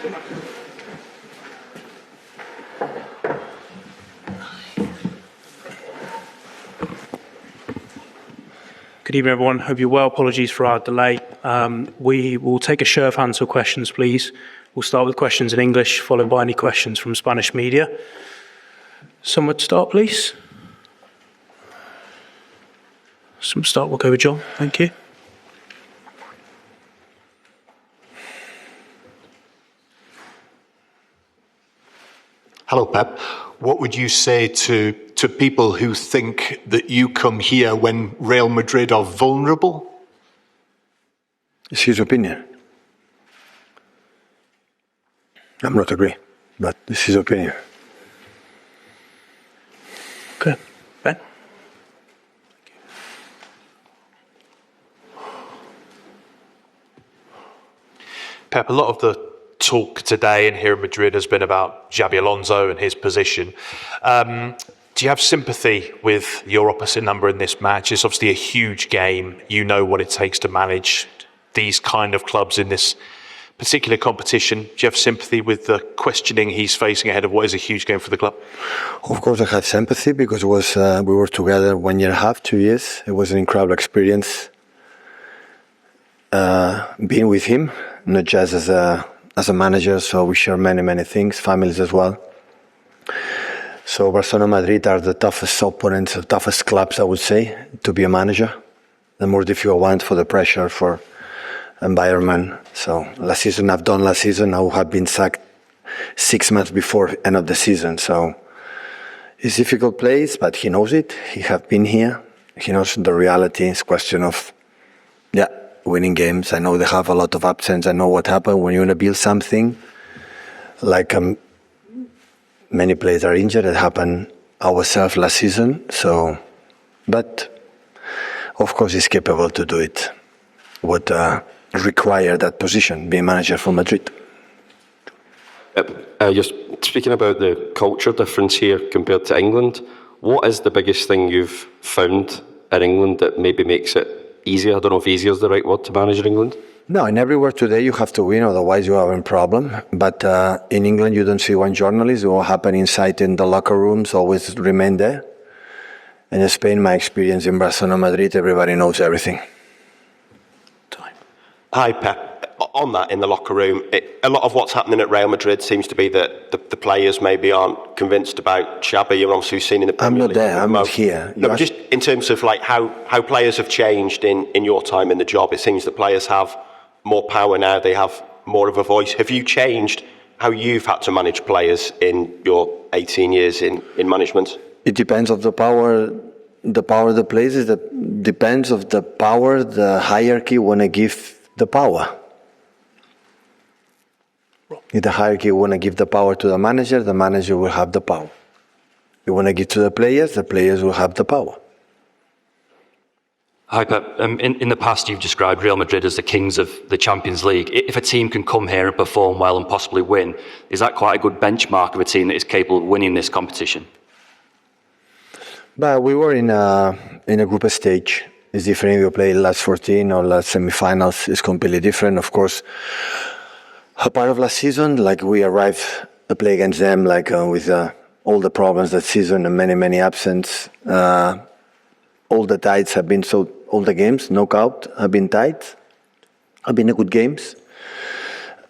Good evening, everyone. Hope you're well. Apologies for our delay. We will take a show of hands for questions, please. We'll start with questions in English, followed by any questions from Spanish media. Someone to start, please. Some start. We'll go with John. Thank you. Hello, Pep. What would you say to people who think that you come here when Real Madrid are vulnerable? It's his opinion. I'm not agree, but this is his opinion. Okay. Ben? Pep, a lot of the talk today and here in Madrid has been about Xabi Alonso and his position. Do you have sympathy with your opposite number in this match? It's obviously a huge game. You know what it takes to manage these kind of clubs in this particular competition. Do you have sympathy with the questioning he's facing ahead of what is a huge game for the club? Of course I have sympathy because it was, we were together 1 year and a half, 2 years. It was an incredible experience being with him, not just as a manager, so we share many things, families as well. So Barcelona and Madrid are the toughest opponents, the toughest clubs, I would say, to be a manager. The more difficult one for the pressure, for environment. So last season, I've done last season, I would have been sacked 6 months before end of the season. So it's a difficult place, but he knows it. He have been here. He knows the reality. It's a question of, winning games. I know they have a lot of absence. I know what happened when you want to build something. Like many players are injured. It happened ourselves last season. So, but of course he's capable to do it. What require that position, being manager for Madrid. You're speaking about the culture difference here compared to England. What is the biggest thing you've found in England that maybe makes it easier? I don't know if easier is the right word to manage in England. No, and everywhere today you have to win, otherwise you have a problem. But in England you don't see one journalist. What happen inside in the locker rooms always remain there. And in Spain, my experience in Barcelona, Madrid, everybody knows everything. Hi, Pep. On that, in the locker room, a lot of what's happening at Real Madrid seems to be that the players maybe aren't convinced about Xabi. You're obviously seen in the Premier League. I'm not there. I'm not here. No, just in terms of like how players have changed in your time in the job. It seems that players have more power now. They have more of a voice. Have you changed how you've had to manage players in your 18 years in management? It depends of the power. The power of the players depends of the power the hierarchy want to give the power. If the hierarchy want to give the power to the manager will have the power. You want to give to the players will have the power. Hi, Pep. In the past, you've described Real Madrid as the kings of the Champions League. If a team can come here and perform well and possibly win, is that quite a good benchmark of a team that is capable of winning this competition? But we were in a group stage. It's different if you play last 14 or last semi-finals. It's completely different, of course. A part of last season, like we arrived to play against them, like with all the problems that season and many absence. All the ties have been all the games, knockout, have been tight. Have been good games.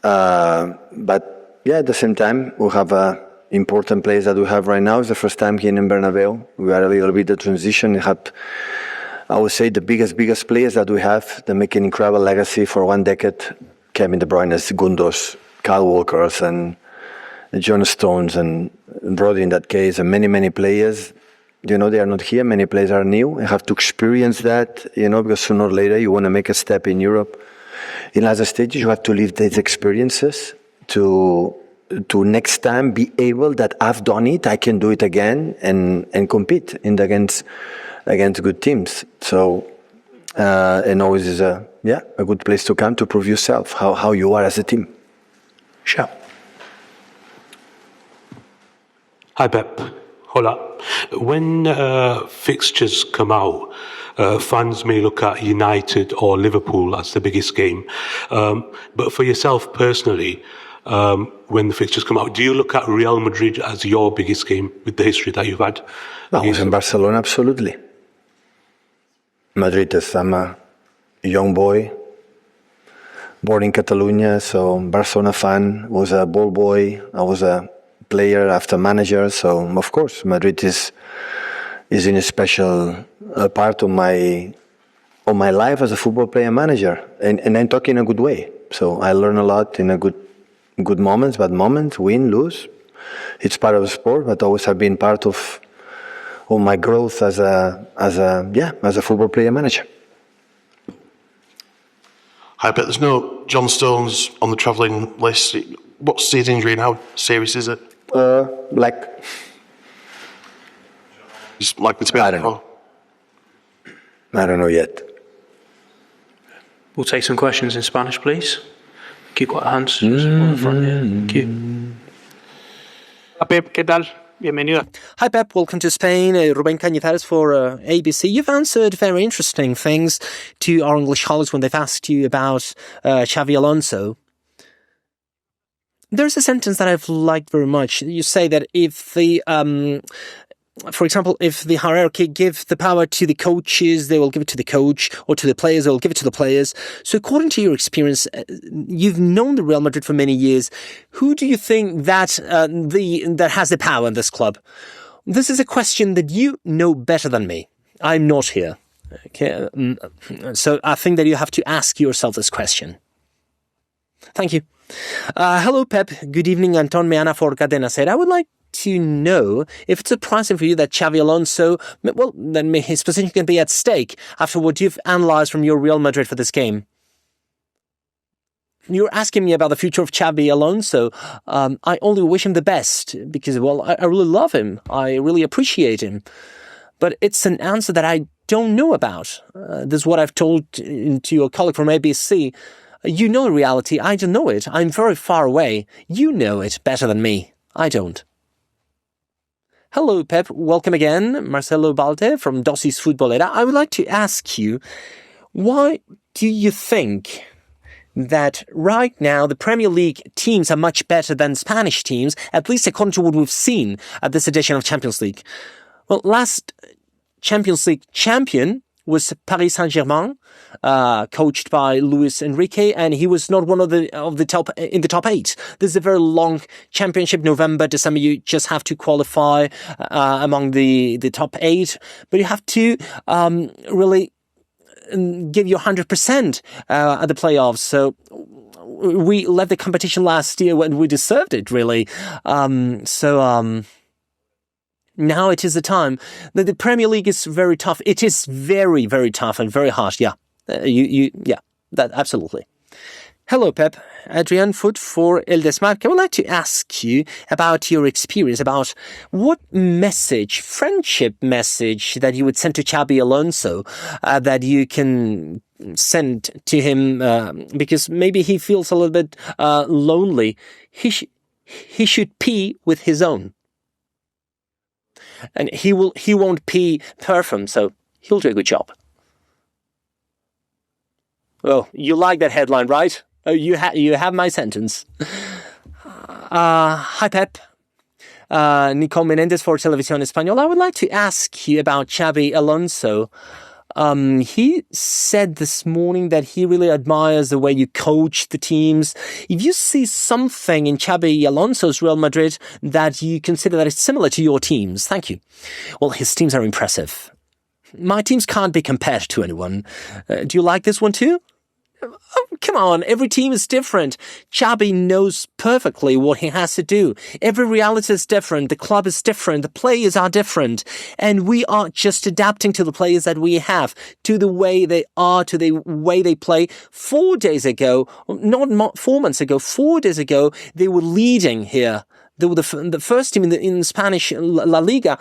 But yeah, at the same time, we have important players that we have right now. It's the first time here in Bernabeu. We are a little bit the transition. We have, I would say, the biggest players that we have. They make an incredible legacy for 1 decade. Kevin De Bruyne, Gundogan, Kyle Walkers, and John Stones, and Rodri in that case, and many players. They are not here. Many players are new. You have to experience that, because sooner or later you want to make a step in Europe. In other stages, you have to live these experiences to next time be able that I've done it, I can do it again and compete against good teams. So and always is a good place to come to prove yourself how you are as a team. Sure. Hi, Pep. Hola. When fixtures come out, fans may look at United or Liverpool as the biggest game. But for yourself personally, when the fixtures come out. Do you look at Real Madrid as your biggest game with the history that you've had? I was in Barcelona, absolutely. Madrid is, I'm a young boy, born in Catalonia, so Barcelona fan, was a ball boy, I was a player after manager, so of course Madrid is in a special part of my life as a football player manager, and I'm talking in a good way. So I learn a lot in a good moments, bad moments, win, lose. It's part of the sport, but always have been part of my growth as a football player manager. I bet there's no John Stones on the travelling list. What's his injury and how serious is it? He's likely to be out. I don't know yet. We'll take some questions in Spanish, please. Keep quiet hands. On the front here. Thank you. Pep, ¿qué tal? Bienvenido. Hi Pep, welcome to Spain. Ruben Cañizares for ABC. You've answered very interesting things to our English colleagues when they've asked you about Xabi Alonso. There's a sentence that I've liked very much. You say that if the, for example, if the hierarchy give the power to the coaches, they will give it to the coach, or to the players, they will give it to the players. So according to your experience, you've known the Real Madrid for many years. Who do you think that that has the power in this club? This is a question that you know better than me. I'm not here. Okay, so I think that you have to ask yourself this question. Thank you. Hello, Pep. Good evening, Anton Meana for Cadena Ser. I would like to know if it's surprising for you that Xabi Alonso, well, then his position can be at stake after what you've analysed from your Real Madrid for this game. You're asking me about the future of Xabi Alonso. I only wish him the best because, well, I really love him. I really appreciate him. But it's an answer that I don't know about. This is what I've told to your colleague from ABC. You know the reality. I don't know it. I'm very far away. You know it better than me. I don't. Hello, Pep. Welcome again. Marcelo Balde from Dosis Futbolera. I would like to ask you, why do you think that right now the Premier League teams are much better than Spanish teams, at least according to what we've seen at this edition of Champions League? Well, last Champions League champion was Paris Saint-Germain, coached by Luis Enrique, and he was not one of the top in the top 8. This is a very long championship. November, December, you just have to qualify among the top 8, but you have to really give your 100% at the playoffs. So we led the competition last year when we deserved it, really. Now it is the time. The Premier League is very tough. It is very, very tough and very harsh. Yeah, that absolutely. Hello, Pep. Adrian Foot for El Desmarque. I would like to ask you about your experience, about what message, friendship message, that you would send to Xabi Alonso, that you can send to him, because maybe he feels a little bit lonely. He should pee with his own. And he won't pee PERFUME, so he'll do a good job. Oh, you like that headline, right? Oh, you have my sentence. Hi, Pep. Nicole Menendez for Televisión Española. I would like to ask you about Xabi Alonso. He said this morning that he really admires the way you coach the teams. If you see something in Xabi Alonso's Real Madrid that you consider that is similar to your teams, thank you. Well, his teams are impressive. My teams can't be compared to anyone. Do you like this one too? Oh, come on, every team is different. Xabi knows perfectly what he has to do. Every reality is different. The club is different. The players are different. And we are just adapting to the players that we have, to the way they are, to the way they play. 4 days ago, not 4 months ago, 4 days ago, they were leading here. They were the first team in Spanish La Liga.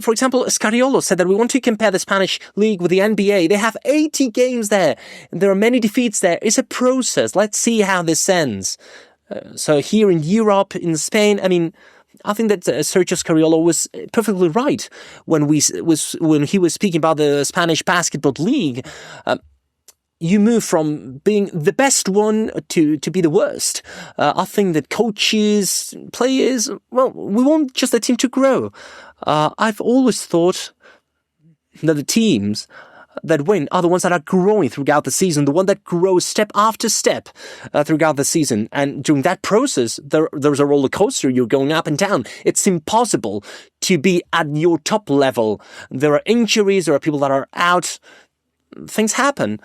For example, Scariolo said that we want to compare the Spanish league with the NBA. They have 80 games there. There are many defeats there. It's a process. Let's see how this ends. So here in Europe, in Spain, I mean, I think that Sergio Scariolo was perfectly right when he was speaking about the Spanish basketball league. you move from being the best one to be the worst. I think that coaches, players, well, we want just the team to grow. I've always thought that the teams that win are the ones that are growing throughout the season, the one that grows step after step throughout the season. And during that process, there's a roller coaster. You're going up and down. It's impossible to be at your top level. There are injuries, there are people that are out. Things happen.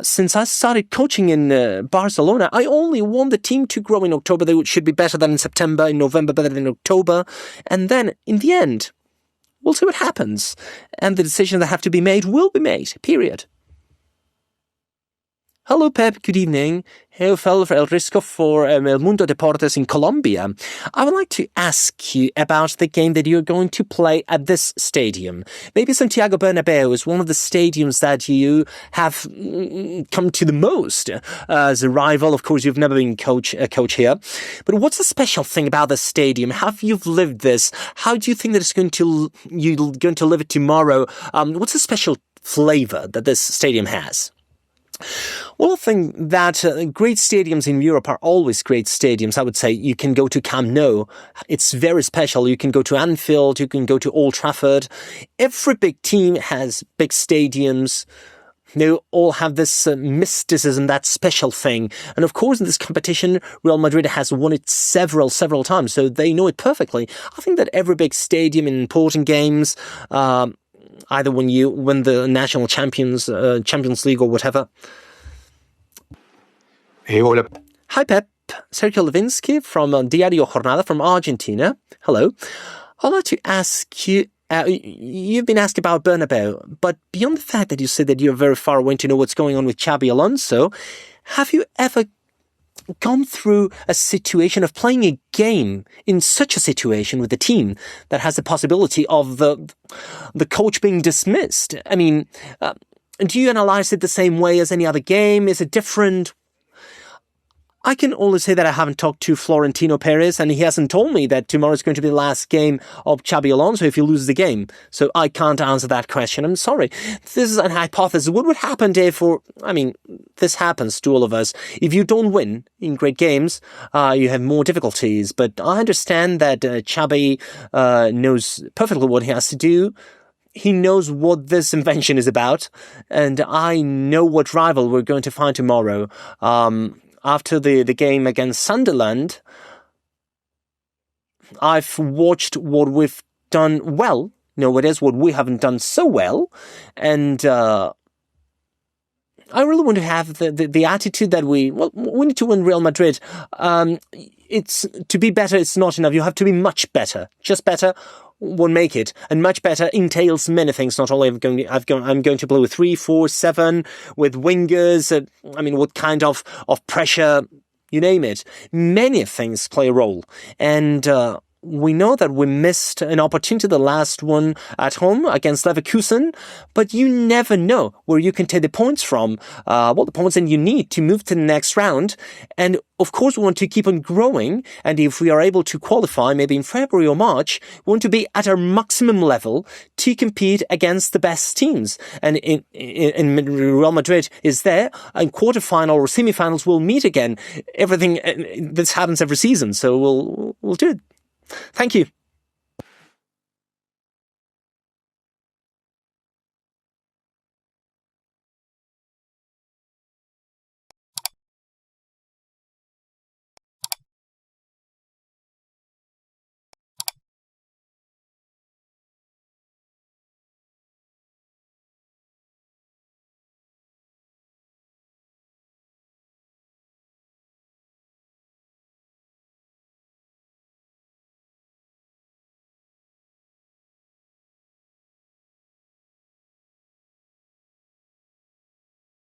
Since I started coaching in Barcelona, I only want the team to grow in October. They should be better than in September, in November, better than in October. And then, in the end, we'll see what happens. And the decisions that have to be made will be made, period. Hello, Pep. Good evening. Eu falo El Risco for El Mundo Deportes in Colombia. I would like to ask you about the game that you're going to play at this stadium. Maybe Santiago Bernabeu is one of the stadiums that you have come to the most as a rival. Of course, you've never been a coach here. But what's the special thing about the stadium? Have you lived this? How do you think that you're going to live it tomorrow? What's the special flavor that this stadium has? Well, I think that great stadiums in Europe are always great stadiums. I would say you can go to Camp Nou. It's very special. You can go to Anfield. You can go to Old Trafford. Every big team has big stadiums. They all have this mysticism, that special thing. And of course, in this competition, Real Madrid has won it several times, so they know it perfectly. I think that every big stadium in important games, either when you win the national Champions League or whatever. Hi, Pep. Sergio Levinsky from Diario Jornada from Argentina. Hello. I'd like to ask you, you've been asked about Bernabeu, but beyond the fact that you said that you're very far away to know what's going on with Xabi Alonso, have you ever gone through a situation of playing a game in such a situation with a team that has the possibility of the coach being dismissed? I mean, do you analyze it the same way as any other game? Is it different? I can only say that I haven't talked to Florentino Perez, and he hasn't told me that tomorrow is going to be the last game of Xabi Alonso if he loses the game. So I can't answer that question. I'm sorry. This is an hypothesis. What would happen if, this happens to all of us. If you don't win in great games, you have more difficulties. But I understand that Xabi knows perfectly what he has to do. He knows what this invention is about, and I know what rival we're going to find tomorrow. After the game against Sunderland, I've watched what we've done well. No, it is what we haven't done so well. And I really want to have the attitude that we need to win Real Madrid. It's to be better, it's not enough. You have to be much better. Just better won't make it. And much better entails many things. Not only I'm going to play with 3, 4, 7, with wingers. What kind of pressure, you name it. Many things play a role. And we know that we missed an opportunity, the last one at home against Leverkusen, but you never know where you can take the points from, the points that you need to move to the next round. And of course, we want to keep on growing. And if we are able to qualify, maybe in February or March, we want to be at our maximum level to compete against the best teams. And in Real Madrid is there, and quarterfinal or semifinals will meet again. Everything, this happens every season, so we'll do it. Thank you.